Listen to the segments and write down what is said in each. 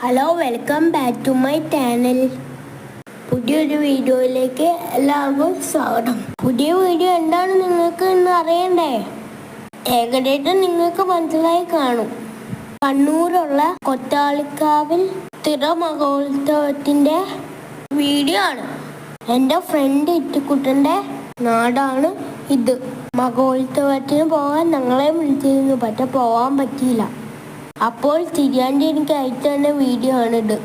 Hello, welcome back to my channel. പുതിയൊരു വീഡിയോയിലേക്ക് എല്ലാവർക്കും സ്വാഗതം. പുതിയ വീഡിയോ എന്താണ് നിങ്ങൾക്ക് ഇന്ന് അറിയണ്ടേ? ഏകദേശം നിങ്ങൾക്ക് മനസ്സിലായി കാണും. കണ്ണൂരുള്ള കൊറ്റാളിക്കാവിൽ തിറമഹോത്സവത്തിൻ്റെ വീഡിയോ ആണ്. എൻ്റെ ഫ്രണ്ട് ഇറ്റുക്കുട്ടൻ്റെ നാടാണ് ഇത്. മഹോത്സവത്തിന് പോകാൻ ഞങ്ങളെ വിളിച്ചിരുന്നു, പക്ഷെ പോകാൻ പറ്റിയില്ല. അപ്പോൾ തിരിയാൻ്റെ എനിക്ക് അയച്ചു തന്ന വീഡിയോ ആണിത്.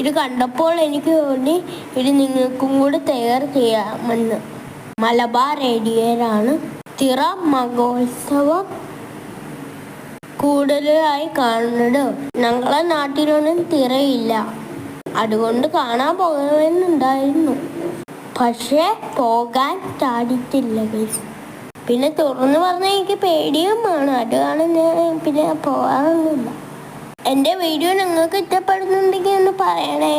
ഇത് കണ്ടപ്പോൾ എനിക്ക് തോന്നി ഇത് നിങ്ങൾക്കും കൂടി തയ്യാർ ചെയ്യാമെന്ന്. മലബാർ ഏരിയയിലാണ് തിറ മഹോത്സവം കൂടുതലായി കാണുന്നത്. ഞങ്ങളെ നാട്ടിലൊന്നും തിറയില്ല, അതുകൊണ്ട് കാണാൻ പോകണമെന്നുണ്ടായിരുന്നു, പക്ഷേ പോകാൻ സാധിച്ചില്ല. പിന്നെ തുറന്നു പറഞ്ഞാൽ എനിക്ക് പേടിയുമാണ്, അതാണ് ഞാൻ പിന്നെ പോകാറൊന്നുമില്ല. എൻ്റെ വീഡിയോ നിങ്ങൾക്ക് ഇഷ്ടപ്പെടുന്നുണ്ടെങ്കിൽ ഒന്ന് പറയണേ.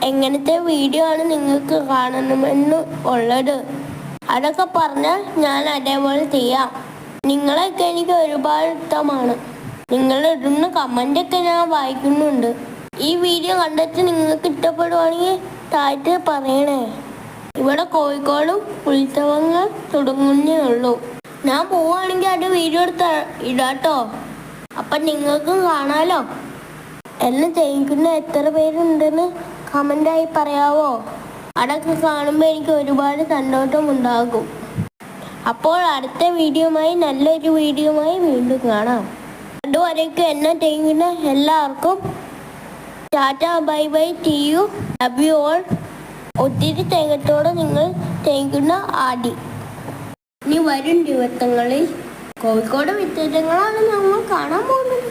എങ്ങനത്തെ വീഡിയോ ആണ് നിങ്ങൾക്ക് കാണണമെന്ന് ഉള്ളത്, അതൊക്കെ പറഞ്ഞാൽ ഞാൻ അതേപോലെ ചെയ്യാം. നിങ്ങളൊക്കെ എനിക്ക് ഒരുപാട് ഇഷ്ടമാണ്. നിങ്ങളിടുന്ന കമൻ്റൊക്കെ ഞാൻ വായിക്കുന്നുണ്ട്. ഈ വീഡിയോ കണ്ടിട്ട് നിങ്ങൾക്ക് ഇഷ്ടപ്പെടുവാണെങ്കിൽ താഴത്ത് പറയണേ. ഇവിടെ കോഴിക്കോടും ഉത്സവങ്ങൾ തുടങ്ങുന്നേ ഉള്ളൂ. ഞാൻ പോവുകയാണെങ്കിൽ അത് വീഡിയോ എടുത്ത് ഇടാട്ടോ, അപ്പം നിങ്ങൾക്കും കാണാലോ. എന്നെ ജയിക്കുന്ന എത്ര പേരുണ്ടെന്ന് കമൻ്റായി പറയാവോ? അതൊക്കെ കാണുമ്പോൾ എനിക്ക് ഒരുപാട് സന്തോഷമുണ്ടാകും. അപ്പോൾ അടുത്ത വീഡിയോയുമായി, നല്ലൊരു വീഡിയോയുമായി വീണ്ടും കാണാം. അതുവരേക്കും എന്നെ ജയിക്കുന്ന എല്ലാവർക്കും ടാറ്റ, ബൈ ബൈ, ടി യു, ലവ് യു ഓൾ. ഒത്തിരി തേങ്ങത്തോടെ നിങ്ങൾ തേങ്ങുന്ന ആടി. ഇനി വരും ദിവസങ്ങളിൽ കോഴിക്കോട് വിശേഷങ്ങളാണ് നമ്മൾ കാണാൻ പോകുന്നത്.